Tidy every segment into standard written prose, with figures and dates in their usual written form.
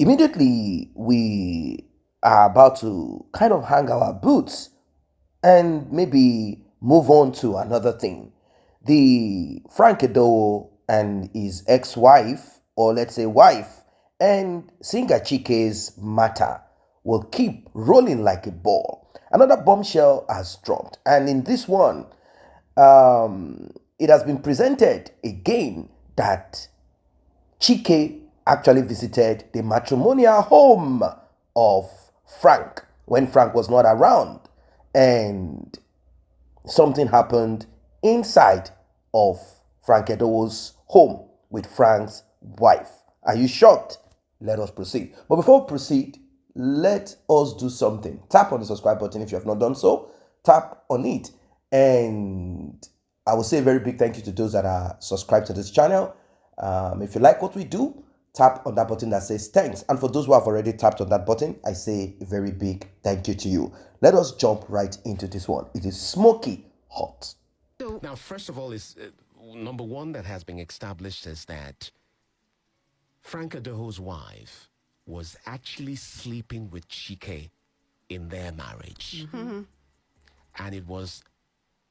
Immediately, we are about to kind of hang our boots and maybe move on to another thing. The Frank Edoho and his ex-wife, or let's say wife, and singer Chike's matter will keep rolling like a ball. Another bombshell has dropped, and in this one, it has been presented again that Chike actually visited the matrimonial home of Frank when Frank was not around, and something happened inside of Frank Edoho's home with Frank's wife. Are you shocked? Let us proceed. But before we proceed, let us do something. Tap on the subscribe button if you have not done so. Tap on it. And I will say a very big thank you to those that are subscribed to this channel. If you like what we do, tap on that button that says thanks. And for those who have already tapped on that button, I say a very big thank you to you. Let us jump right into this one. It is smoky hot. Now, first of all, is number one that has been established is that Frank Edoho's wife was actually sleeping with Chike in their marriage. And it was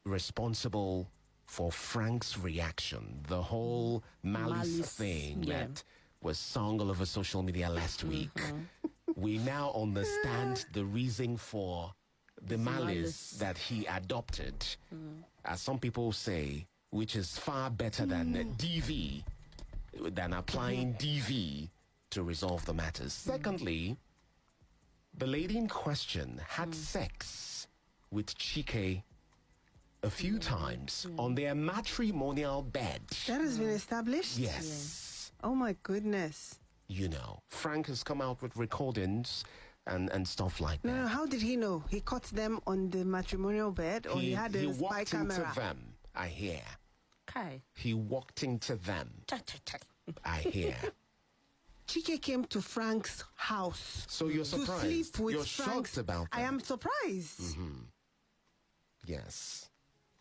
responsible for Frank's reaction. The whole malice thing that was sung all over social media last week. We now understand the reason for the malice that he adopted, as some people say, which is far better than DV, than applying DV to resolve the matters. Secondly, the lady in question had sex with Chike a few times on their matrimonial bed. That has been established? Yes. Oh my goodness. You know, Frank has come out with recordings and stuff like that. No, how did he know? He caught them on the matrimonial bed, or he had a spy walked camera? into them, I hear. Okay. He walked into them, I hear. Chike came to Frank's house. So you're surprised? To sleep with You're Frank's... shocked about that? I am surprised. Yes.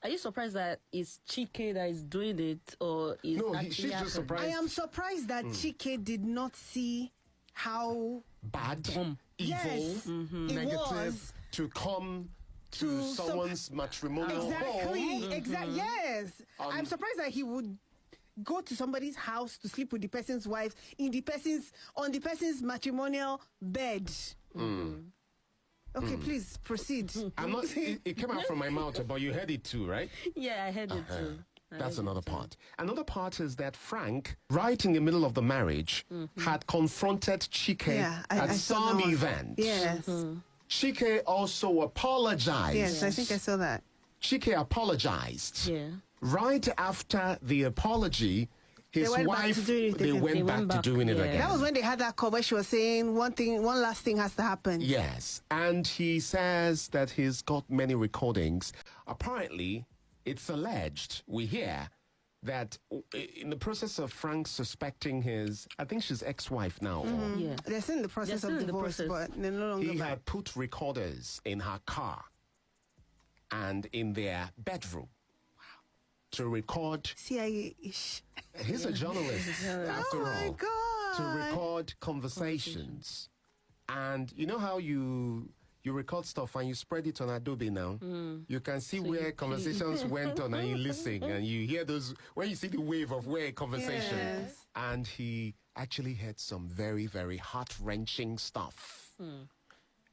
Are you surprised that it's Chike that is doing it, or is No, actually she's just happening? surprised. I am surprised that Chike did not see how Bad, evil, Yes, it negative was. to come to someone's matrimonial home. Exactly. Yes. I'm surprised that he would go to somebody's house to sleep with the person's wife on the person's matrimonial bed. Okay, please proceed. I'm not. It came out from my mouth, but you heard it too, right? Yeah, I heard it too. That's another part. Another part is that Frank, right in the middle of the marriage, had confronted Chike at some event. Yes. Chike also apologized. Yes, I think I saw that. Chike apologized. Yeah. Right after the apology, his went back wife, to doing it they again. went back to doing it yeah. again. That was when they had that call where she was saying one last thing has to happen. Yes, and he says that he's got many recordings. Apparently, it's alleged, we hear, that in the process of Frank suspecting his, I think she's ex-wife now. Yeah. They're still in the process of divorce, but they're no longer He back. had put recorders in her car and in their bedroom to record. CIA-ish. He's a journalist, after Oh my all. God. To record conversations. And you know how you record stuff and you spread it on Adobe now? You can see where conversations went on and you listen and you hear those, when you see the wave of where a conversation. Yes. And he actually had some very, very heart-wrenching stuff.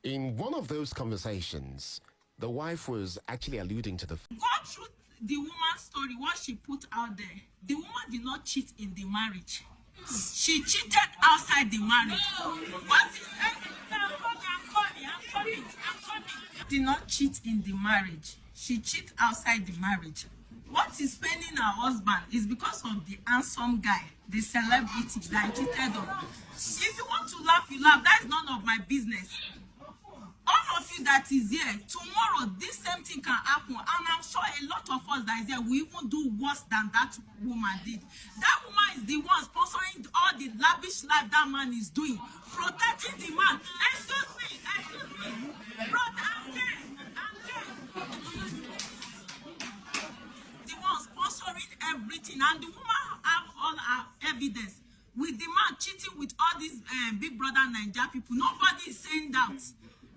In one of those conversations, the wife was actually alluding to the Go through the woman's story, what she put out there. The woman did not cheat in the marriage. She cheated outside the marriage. What is I'm coming. Did not cheat in the marriage. She cheated outside the marriage. What is paining her husband is because of the handsome guy, the celebrity that cheated on. If you want to laugh, you laugh. That is none of my business. All of you that is here, tomorrow this same thing can happen, and I'm sure a lot of us that is here will even do worse than that woman did. That woman is the one sponsoring all the lavish life that man is doing, protecting the man. Excuse me. The one sponsoring everything, and the woman have all her evidence. with the man cheating with all these Big Brother Naija people. Nobody is saying that.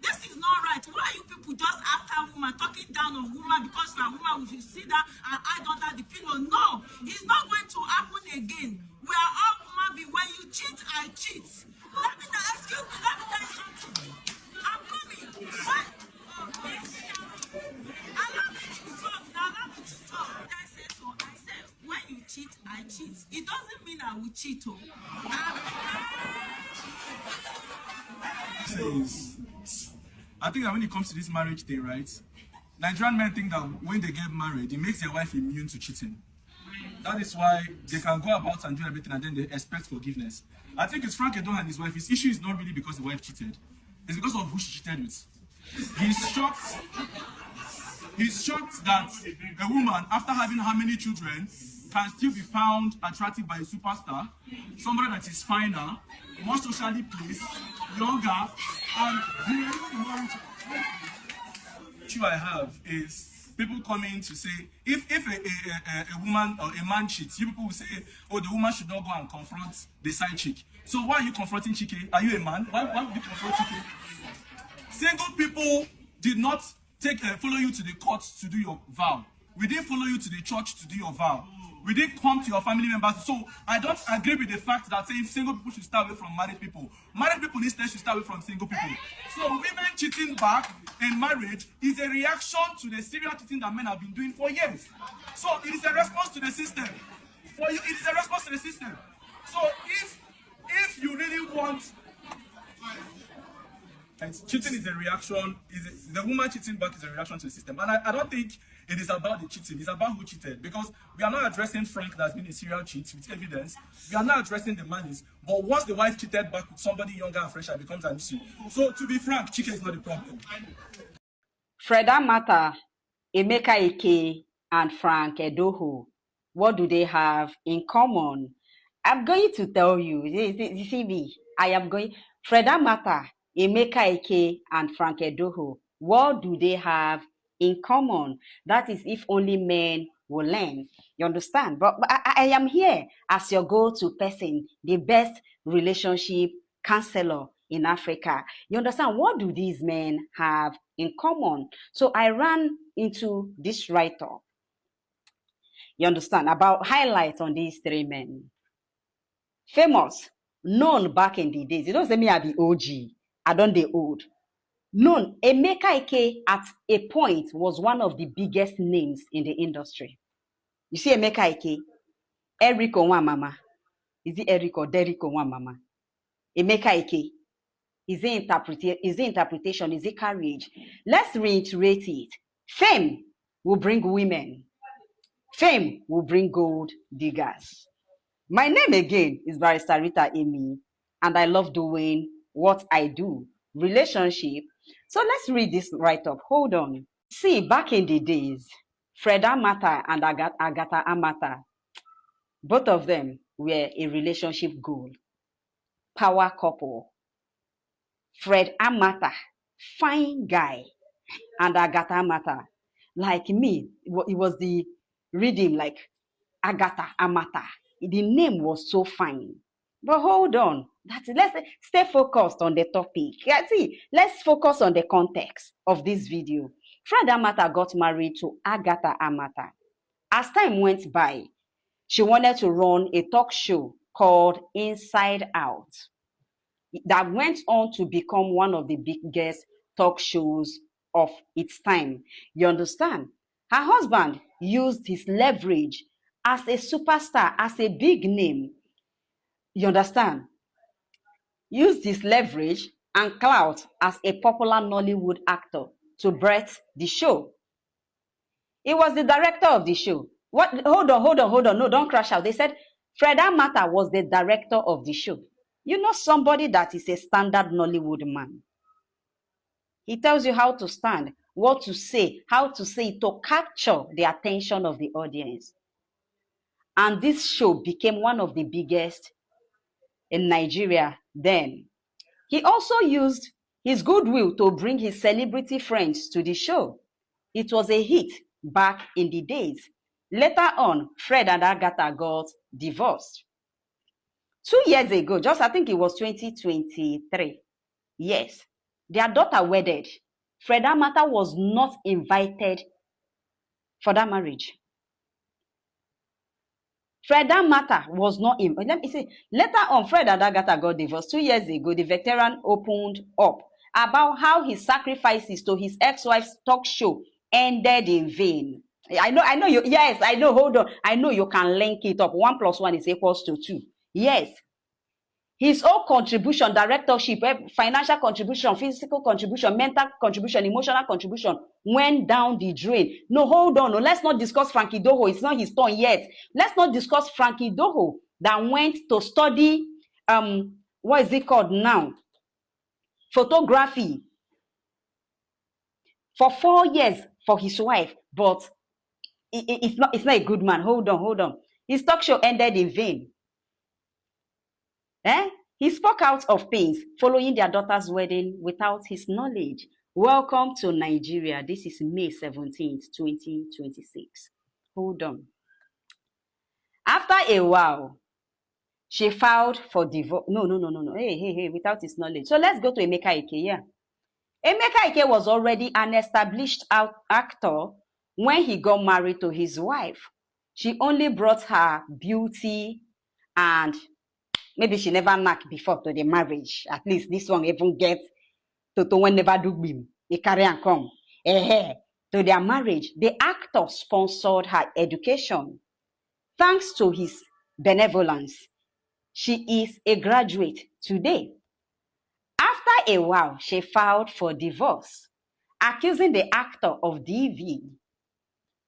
This is not right. Why are you people just after woman, talking down on woman because you are a woman? We should sit down and hide under the pillow. No, it's not going to happen again. We are all woman beings. When you cheat, I cheat. Let me now ask you. Let me tell you something. I'm coming. What? Allow me to talk. Now allow me to talk. I said so. I said when you cheat, I cheat. It doesn't mean I will cheat. Oh. I think that when it comes to this marriage thing, right, Nigerian men think that when they get married, it makes their wife immune to cheating. That is why they can go about and do everything and then they expect forgiveness. I think it's Frank Edoho and his wife. His issue is not really because the wife cheated. It's because of who she cheated with. He's shocked that a woman, after having how many children, can still be found attractive by a superstar, somebody that is finer, more socially placed, younger, and the issue I have is people coming to say, if a woman or a man cheats, you people will say, oh, the woman should not go and confront the side chick. So why are you confronting Chike? Are you a man? Why would you confront Chike? Single people did not follow you to the court to do your vow. We didn't follow you to the church to do your vow. We didn't come to your family members. So I don't agree with the fact that saying single people should stay away from married people. Married people instead should stay away from single people. So women cheating back in marriage is a reaction to the serial cheating that men have been doing for years. So it is a response to the system. For you, it is a response to the system. So if you really want, cheating is a reaction. The woman cheating back is a reaction to the system, and I don't think it is about the cheating. It's about who cheated, because we are not addressing Frank that's been a serial cheat with evidence. We are not addressing the malice. But once the wife cheated back with somebody younger and fresher, it becomes an issue. So to be frank, Chike is not the problem. Freda Mata, Emeka Ike, and Frank Edoho, what do they have in common? I'm going to tell you. You see me? I am going. Freda Mata, Emeka Ike, and Frank Edoho, what do they have in common? That is, if only men will learn. You understand? But I am here as your go-to person, the best relationship counselor in Africa. You understand? What do these men have in common? So I ran into this write-up. You understand? About highlights on these three men. Famous, known back in the days. You don't say me I be OG. I don't the old. Known, Emeka Ike at a point was one of the biggest names in the industry. You see Emeka Ike, Eric Onwamama. Is it Eric or Derek Onwamama? Emeka Ike. Is it interpretation? Is it courage? Let's reiterate it. Fame will bring women. Fame will bring gold diggers. My name again is Barrister Rita Emi, and I love doing what I do. Relationship. So let's read this write-up. Hold on. See, back in the days, Freda Mata and Agatha Amata, both of them were a relationship goal. Power couple. Fred Amata, fine guy, and Agatha Amata, like me, it was the reading like Agatha Amata. The name was so fine. But hold on. Let's stay focused on the topic. Yeah, see, let's focus on the context of this video. Fred Amata got married to Agatha Amata. As time went by, she wanted to run a talk show called Inside Out that went on to become one of the biggest talk shows of its time. You understand? Her husband used his leverage as a superstar, as a big name. You understand? Used his leverage and clout as a popular Nollywood actor to birth the show. He was the director of the show. What? Hold on. No, don't crash out. They said Freda Mata was the director of the show. You know somebody that is a standard Nollywood man. He tells you how to stand, what to say, how to say it to capture the attention of the audience. And this show became one of the biggest in Nigeria then. He also used his goodwill to bring his celebrity friends to the show. It was a hit back in the days. Later on, Fred and Agatha got divorced. 2 years ago, just I think it was 2023. Yes, their daughter wedded. Fred Amata was not invited for that marriage. Fred Amata was not invited. Let me say, later on, Fred Adagata got divorced 2 years ago. The veteran opened up about how his sacrifices to his ex-wife's talk show ended in vain. I know you, yes, I know, hold on. I know you can link it up. 1 + 1 is equals to 2. Yes. His own contribution, directorship, financial contribution, physical contribution, mental contribution, emotional contribution went down the drain. No, hold on. No, let's not discuss Frank Edoho. It's not his turn yet. Let's not discuss Frank Edoho that went to study, what is it called now? Photography for 4 years for his wife, but it's not a good man. Hold on. His talk show ended in vain. He spoke out of pains following their daughter's wedding without his knowledge. Welcome to Nigeria. This is May 17th, 2026. Hold on. After a while, she filed for divorce. No. Hey, without his knowledge. So let's go to Emeka Ike. Yeah. Emeka Ike was already an established actor when he got married to his wife. She only brought her beauty and maybe she never knocked before to the marriage. At least this one even gets to one never do bim. He carry and come. To their marriage, the actor sponsored her education. Thanks to his benevolence, she is a graduate today. After a while, she filed for divorce, accusing the actor of DV,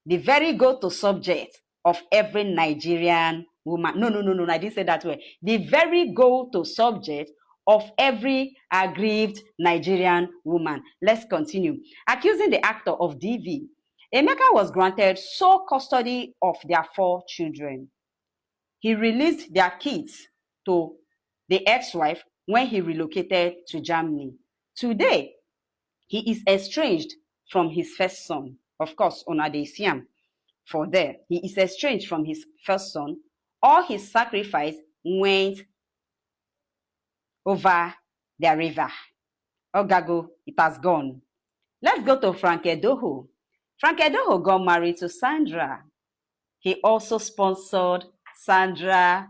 the very go-to subject of every Nigerian woman. No, I didn't say that way. The very go-to subject of every aggrieved Nigerian woman. Let's continue. Accusing the actor of DV, Emeka was granted sole custody of their 4 children. He released their kids to the ex-wife when he relocated to Germany. Today, he is estranged from his first son. Of course, Onadesiam. For there, he is estranged from his first son. All his sacrifice went over the river. Ogago, it has gone. Let's go to Frank Edoho. Frank Edoho got married to Sandra. He also sponsored Sandra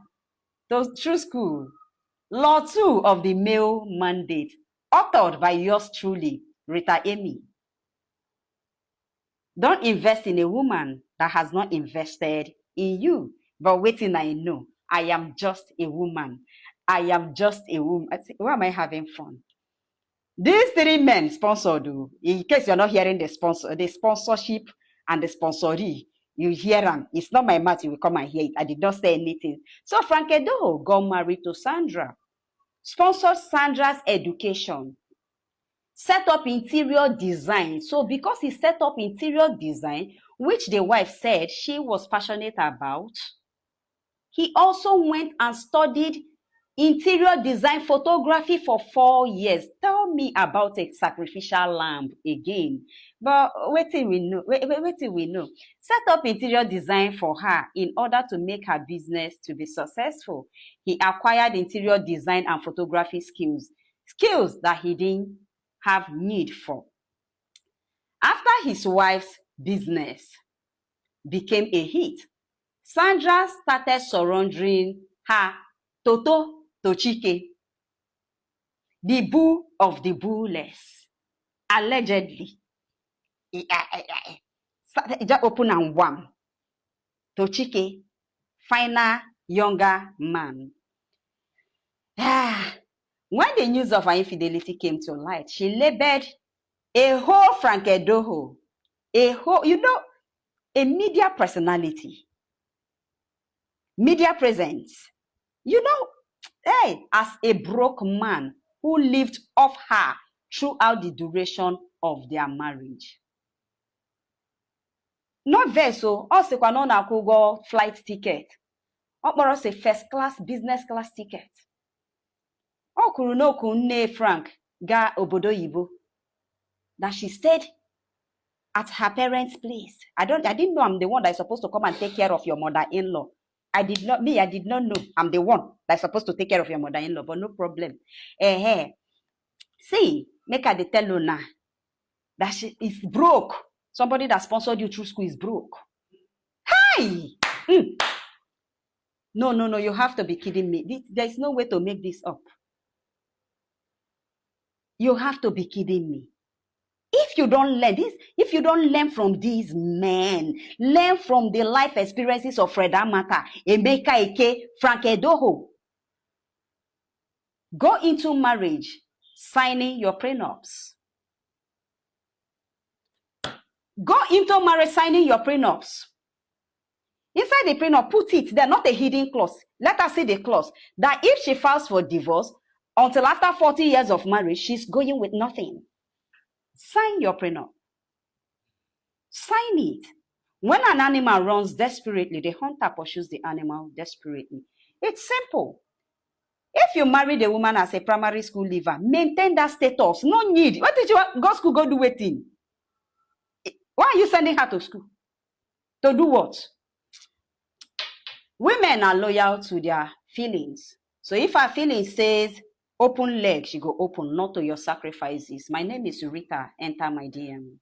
through school. Law 2 of the Male Mandate, authored by yours truly, Rita Amy. Don't invest in a woman that has not invested in you. But waiting, I know. I am just a woman. I am just a woman. Why am I having fun? These 3 men sponsored, in case you're not hearing the sponsorship and the sponsoree, you hear them. It's not my mouth, you will come and hear it. I did not say anything. So Frank Edoho got married to Sandra, sponsored Sandra's education, set up interior design. So because he set up interior design, which the wife said she was passionate about, he also went and studied interior design photography for 4 years. Tell me about a sacrificial lamb again. But wait till we know. Set up interior design for her in order to make her business to be successful. He acquired interior design and photography skills that he didn't have need for. After his wife's business became a hit, Sandra started surrendering her to Chike, the boo of the booeless. Allegedly, just open and wham. To Chike, final younger man. When the news of her infidelity came to light, she labeled a whole Frank Edoho, a media personality, media presence, as a broke man who lived off her throughout the duration of their marriage. Not verso, also na go flight ticket. Or say first class, business class ticket. Okuru Frank ga obodo yibo. That she stayed at her parents' place. I didn't know I'm the one that is supposed to come and take care of your mother-in-law. I did not know. I'm the one that's supposed to take care of your mother-in-law, but no problem. See, make her tell you now that she is broke. Somebody that sponsored you through school is broke. Hi! No, you have to be kidding me. There's no way to make this up. You have to be kidding me. If you don't learn this, if you don't learn from these men, learn from the life experiences of Freda Mata, Emeka Eke, Frank Edoho. Go into marriage, signing your prenups. Go into marriage, signing your prenups. Inside the prenup, put it there, not a hidden clause. Let us see the clause that if she files for divorce, until after 40 years of marriage, she's going with nothing. Sign your prenup. Sign it. When an animal runs desperately, the hunter pursues the animal desperately. It's simple. If you marry the woman as a primary school leaver, maintain that status. No need. What did you go school go do waiting? Why are you sending her to school? To do what? Women are loyal to their feelings. So if her feeling says open leg, she go open, not to your sacrifices. My name is Rita. Enter my DM.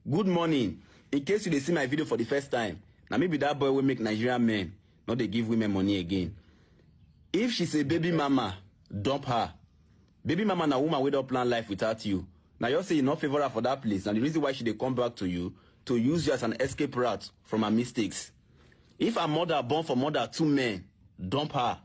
Good morning. In case you dey see my video for the first time, now maybe that boy will make Nigerian men, not they give women money again. If she's a baby mama, dump her. Baby mama na woman wey don plan life without you. Now you say you not favor her for that place, and the reason why she dey come back to you to use you as an escape route from her mistakes. If her mother born for mother 2 men, dump her.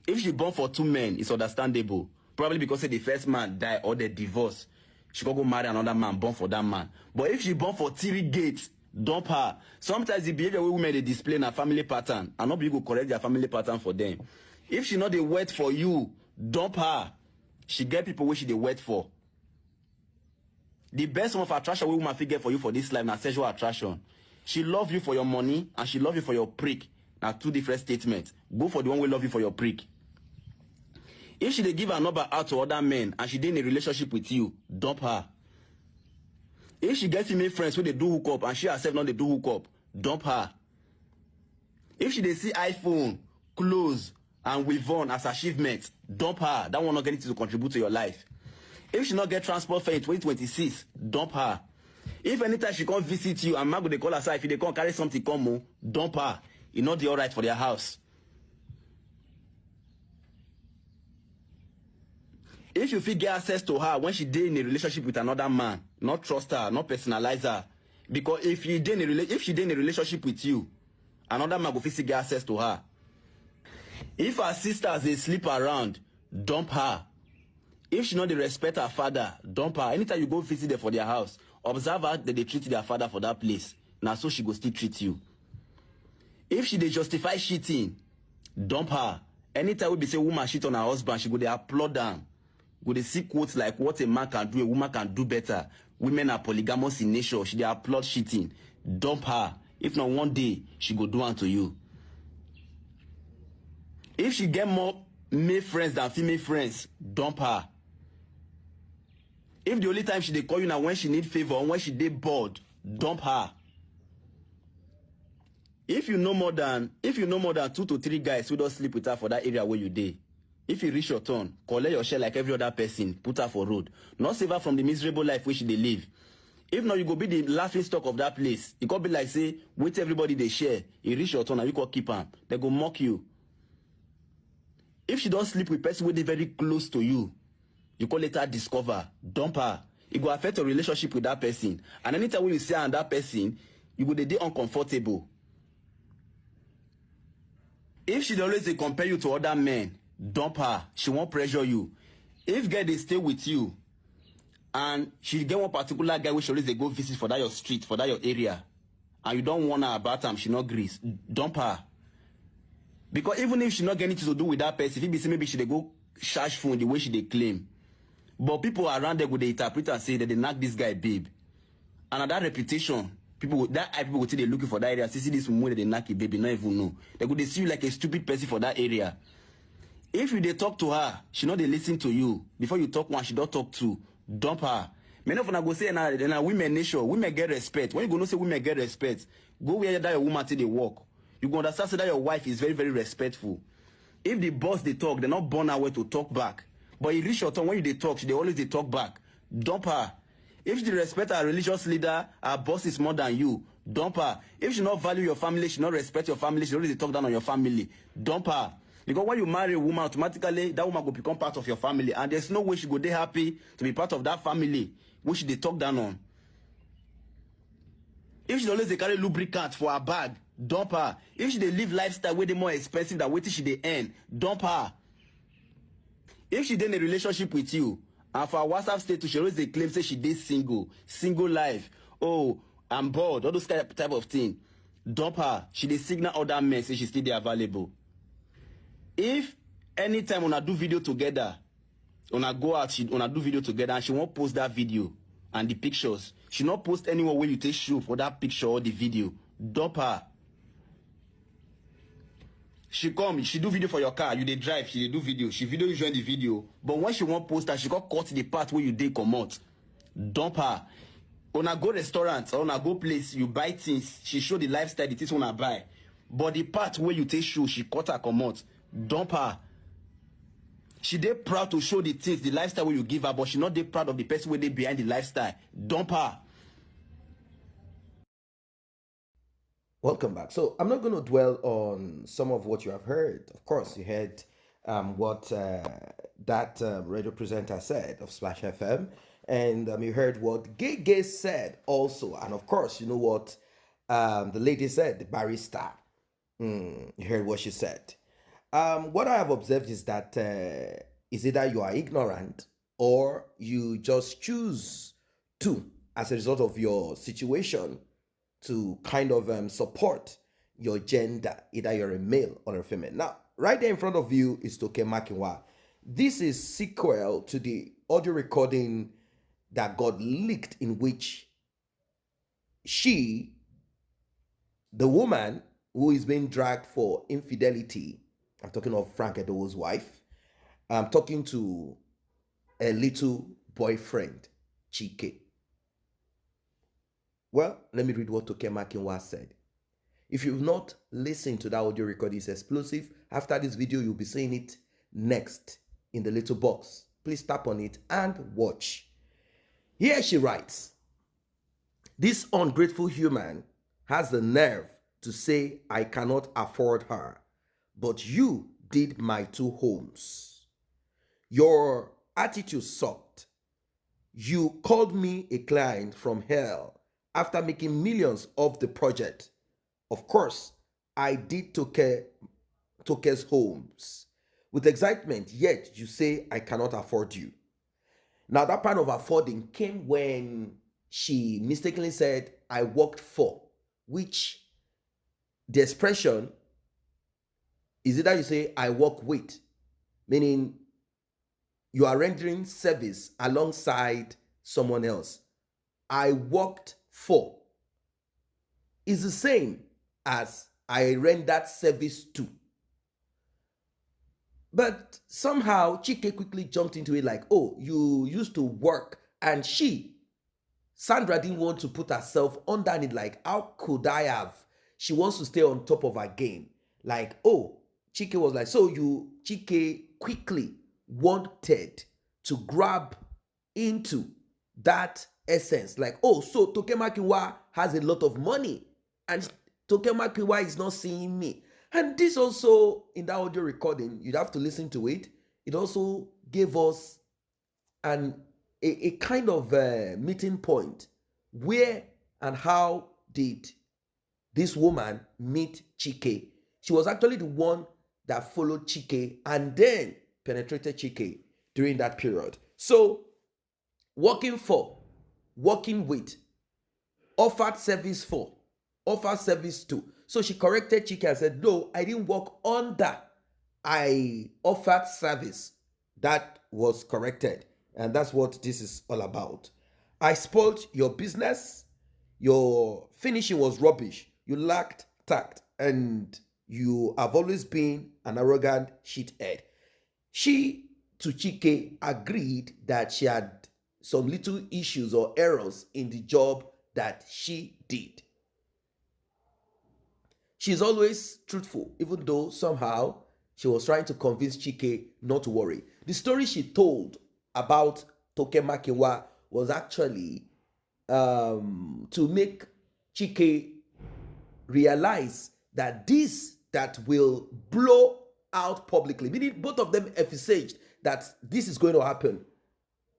If she born for 2 men, it's understandable. Probably because say the first man die or they divorce. She go marry another man, born for that man. But if she born for 3 gates, dump her. Sometimes the behavior wey women they display in a family pattern, and not be go correct their family pattern for them. If she not dey wait for you, dump her. She get people where she dey wait for. The best form of attraction wey woman fit get for you for this life na sexual attraction. She love you for your money and she love you for your prick. Now 2 different statements. Go for the one wey love you for your prick. If she dey give her number out to other men and she dey in a relationship with you, dump her. If she get female friends where they do hook up and she herself not they do hook up, dump her. If she dey see iPhone, clothes, and with on as achievements, dump her. That one not get it to contribute to your life. If she not get transport fare in 2026, dump her. If anytime she come visit you and Mago they call her side, if they come carry something come, dump her. It's not the alright for their house. If you fit get access to her when she dey in a relationship with another man, not trust her, not personalize her. Because if she dey in a relationship with you, another man go fit get access to her. If her sisters they sleep around, dump her. If she not dey respect her father, dump her. Anytime you go visit them for their house, observe her that they treat their father for that place. Now so she go still treat you. If she dey justify cheating, dump her. Anytime we be say woman cheat on her husband, she go dey applaud them. Go dey see quotes like what a man can do, a woman can do better. Women are polygamous in nature. She dey applaud cheating. Dump her. If not one day, she go do unto you. If she get more male friends than female friends, dump her. If the only time she dey call you now when she need favor or when she dey bored, dump her. If you know more than 2 to 3 guys who don't sleep with her for that area where you dey, if you reach your turn, collect your share like every other person, put her for road. Not save her from the miserable life where she dey live. If not, you go be the laughing stock of that place. It could be like say, wait everybody they share. You reach your turn and you can keep her. They go mock you. If she don't sleep with person where they very close to you, you can later discover, dump her. It will affect your relationship with that person. And anytime when you see her and that person, you go dey uncomfortable. If she always dey compare you to other men, dump her. She won't pressure you. If girl they stay with you, and she get one particular guy which always they go visit for that your street, for that your area, and you don't want her about him, she not grease, dump her. Because even if she not getting to do with that person, if it be say maybe she they go charge phone the way she they claim. But people around there would they interpret and say that they knock this guy babe. And that reputation, people would say they're looking for that area. See this woman that they knock baby, not even know. They would see you like a stupid person for that area. If you they talk to her, she know they listen to you. Before you talk one, she don't talk two. Dump her. Many of them go say now women nation, women get respect. When you go no say women get respect, go where that your woman till they walk. you go understand say that your wife is very, very respectful. If the boss they talk, they're not born away to talk back. But you reach your turn when you they talk, they always they talk back. Dump her. If she respect her religious leader, her boss is more than you. Dump her. If she not value your family, she not respect your family, she always talk down on your family. Dump her. Because when you marry a woman, automatically that woman will become part of your family, and there's no way she go dey happy to be part of that family which they talk down on. If she always dey carry lubricant for her bag, dump her. If she dey live lifestyle way dey more expensive than wetin she dey earn, dump her. If she dey in a relationship with you, and for her WhatsApp status she always dey claim say she dey single life, oh I'm bored, all those type of thing, dump her. She dey signal other men say she still dey available. If anytime una do video together, una go out, una do video together, and she won't post that video and the pictures, she not post anywhere where you take show for that picture or the video, dump her. She come, she do video for your car, you dey drive, she dey do video, she video you join the video, but when she won't post that, she got cut the part where you dey comot, dump her. Una go restaurant or una go place, you buy things, she show the lifestyle, the things una buy, but the part where you take show, she cut her comot, dump her. She dey proud to show the things, the lifestyle where you give her, but she not dey proud of the person where they behind the lifestyle, dump her. Welcome back. So I'm not going to dwell on some of what you have heard. Of course, you heard what that radio presenter said of Splash FM, and you heard what Gay said also. And of course, you know what the lady said, the barrister. You heard what she said. What I have observed is that is either you are ignorant or you just choose to, as a result of your situation, to kind of support your gender, either you're a male or a female. Now, right there in front of you is Toke Makinwa. This is sequel to the audio recording that got leaked, in which she, the woman who is being dragged for infidelity, I'm talking of Frank Edoho's wife, I'm talking to a little boyfriend, Chike. Well, let me read what Toke Makinwa said. If you've not listened to that audio recording, it's explosive. After this video, you'll be seeing it next in the little box. Please tap on it and watch. Here she writes, this ungrateful human has the nerve to say I cannot afford her, but you did my 2 homes. Your attitude sucked. You called me a client from hell after making millions of the project. Of course, I did Toke's homes with excitement, yet you say I cannot afford you. Now, that part of affording came when she mistakenly said, I worked for, which the expression is either you say, I work with, meaning you are rendering service alongside someone else. I worked for is the same as I rendered service to. But somehow Chike quickly jumped into it like, oh, you used to work. And Sandra didn't want to put herself under it. Like, how could I have? She wants to stay on top of her game. Like, oh, Chike was like, so Chike quickly wanted to grab into that essence. Like, oh, so Toke Makinwa has a lot of money and Toke Makinwa is not seeing me. And this also, in that audio recording, you'd have to listen to it. It also gave us a kind of meeting point. Where and how did this woman meet Chike? She was actually the one that followed Chike and then penetrated Chike during that period. So, working for, working with, offered service for, offered service to. So she corrected Chike and said, no, I didn't work under. I offered service. That was corrected. And that's what this is all about. I spoiled your business. Your finishing was rubbish. You lacked tact. And you have always been an arrogant shithead. She, to Chike, agreed that she had some little issues or errors in the job that she did. She's always truthful, even though somehow she was trying to convince Chike not to worry. The story she told about Toke Makinwa was actually to make Chike realize that this that will blow out publicly, meaning both of them envisaged that this is going to happen.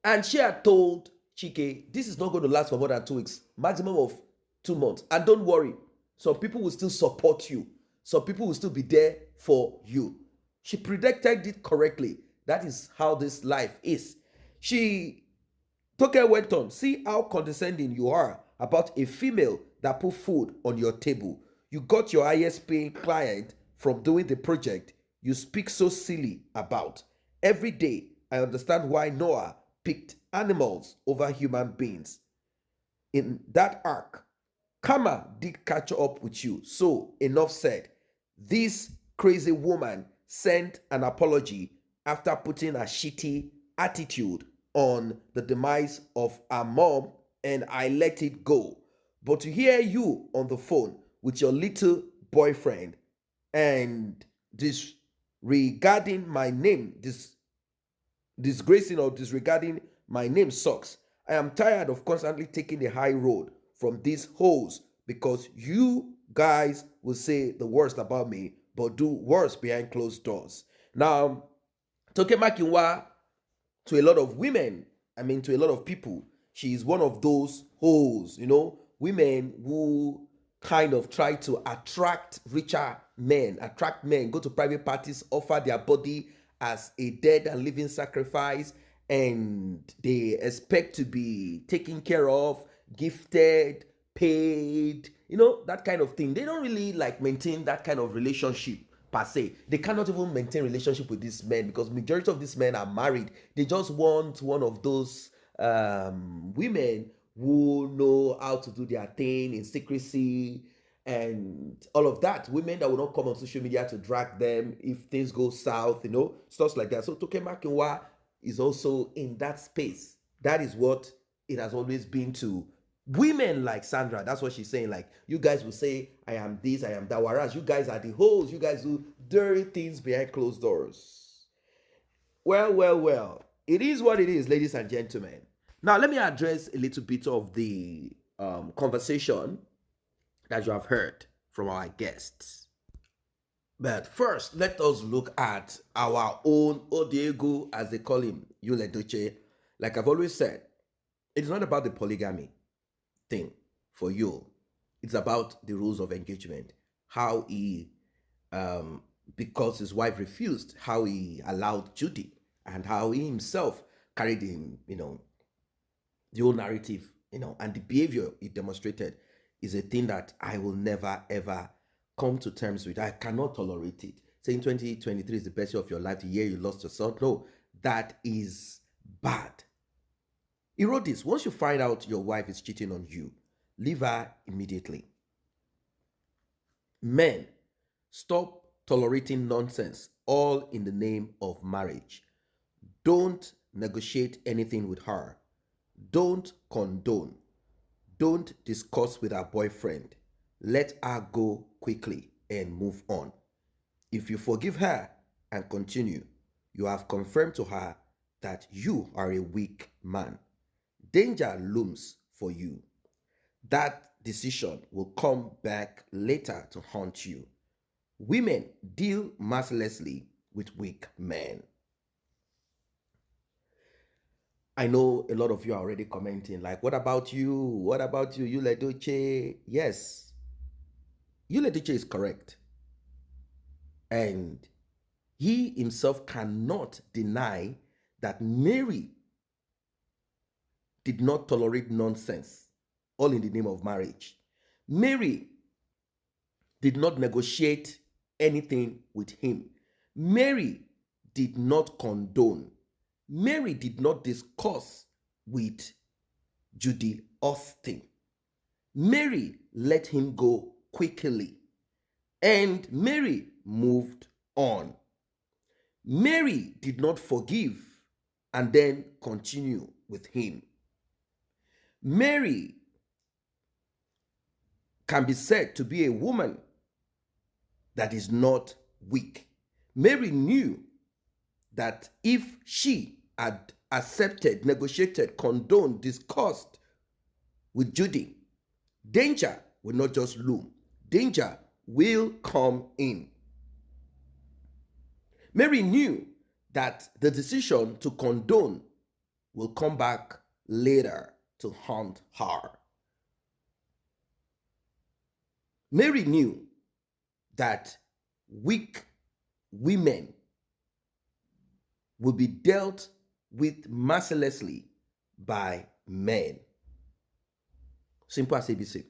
And she had told Chike, this is not going to last for more than 2 weeks, maximum of 2 months. And don't worry, some people will still support you. Some people will still be there for you. She predicted it correctly. That is how this life is. Toke went on, see how condescending you are about a female that put food on your table. You got your highest paying client from doing the project you speak so silly about. Every day, I understand why Noah picked animals over human beings. In that ark, karma did catch up with you. So, enough said. This crazy woman sent an apology after putting a shitty attitude on the demise of her mom, and I let it go. But to hear you on the phone with your little boyfriend and disregarding my name, disgracing or disregarding my name sucks. I am tired of constantly taking the high road from these hoes because you guys will say the worst about me but do worse behind closed doors. Now, Toke Makinwa, to a lot of women, to a lot of people, she is one of those hoes, women who kind of try to attract richer men, go to private parties, offer their body as a dead and living sacrifice, and they expect to be taken care of, gifted, paid, that kind of thing. They don't really maintain that kind of relationship per se. They cannot even maintain relationship with these men because majority of these men are married. They just want one of those women who know how to do their thing in secrecy and all of that. Women that will not come on social media to drag them if things go south, stuff like that. So Toke Makinwa is also in that space. That is what it has always been to women like Sandra. That's what she's saying. You guys will say, I am this, I am that, whereas you guys are the hoes. You guys do dirty things behind closed doors. Well. It is what it is, ladies and gentlemen. Now, let me address a little bit of the conversation that you have heard from our guests. But first, let us look at our own Odiego, as they call him, Yul Edochie. Like I've always said, it's not about the polygamy thing for Yul. It's about the rules of engagement. How he, because his wife refused, how he allowed Judy, and how he himself carried him, the whole narrative, and the behavior he demonstrated is a thing that I will never, ever come to terms with. I cannot tolerate it. Saying 2023 is the best year of your life, the year you lost your son. No, that is bad. He wrote this: once you find out your wife is cheating on you, leave her immediately. Men, stop tolerating nonsense, all in the name of marriage. Don't negotiate anything with her. Don't condone. Don't discuss with her boyfriend. Let her go quickly and move on. If you forgive her and continue, you have confirmed to her that you are a weak man. Danger looms for you. That decision will come back later to haunt you. Women deal mercilessly with weak men. I know a lot of you are already commenting, what about you? What about you, Yul Edochie? Yes, Yul Edochie is correct. And he himself cannot deny that Mary did not tolerate nonsense, all in the name of marriage. Mary did not negotiate anything with him. Mary did not condone. Mary did not discuss with Judy Austin. Mary let him go quickly. And Mary moved on. Mary did not forgive and then continue with him. Mary can be said to be a woman that is not weak. Mary knew that if she had accepted, negotiated, condoned, discussed with Judy, danger will not just loom, danger will come in. Mary knew that the decision to condone will come back later to haunt her. Mary knew that weak women will be dealt with mercilessly by men. Simple as ABC.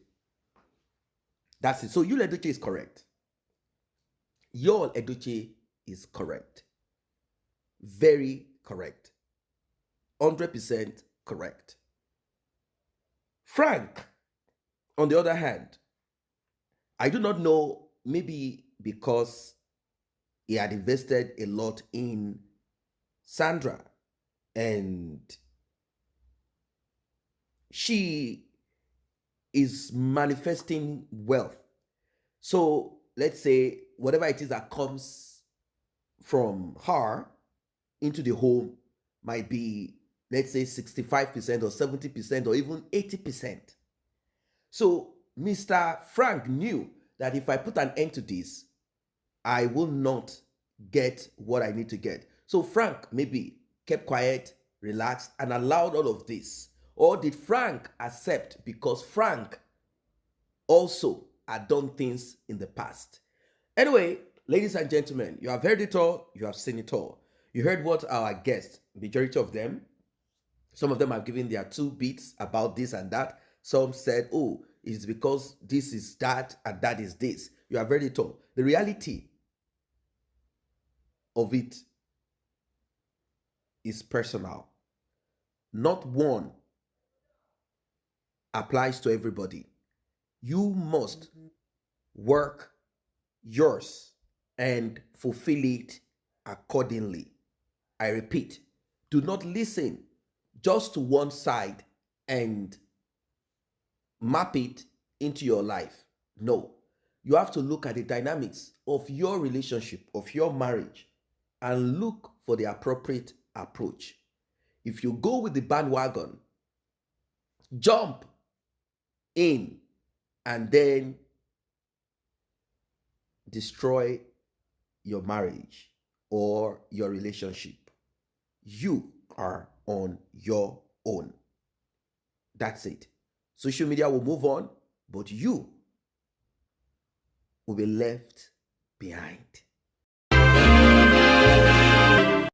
That's it. So Yul Edochie is correct. Yul Edochie is correct. Very correct. 100% correct. Frank, on the other hand, I do not know, maybe because he had invested a lot in Sandra and she is manifesting wealth. So let's say whatever it is that comes from her into the home might be, let's say, 65% or 70% or even 80%. So Mr. Frank knew that if I put an end to this, I will not get what I need to get. So Frank maybe kept quiet, relaxed, and allowed all of this. Or did Frank accept because Frank also had done things in the past? Anyway, ladies and gentlemen, you have heard it all, you have seen it all. You heard what our guests, majority of them, some of them have given their 2 bits about this and that. Some said, oh, it's because this is that and that is this. You have heard it all. The reality of it is personal. Not one applies to everybody. You must work yours and fulfill it accordingly. I repeat, do not listen just to one side and map it into your life. No, you have to look at the dynamics of your relationship, of your marriage, and look for the appropriate approach. If you go with the bandwagon, jump in and then destroy your marriage or your relationship, you are on your own. That's it. Social media will move on, but you will be left behind.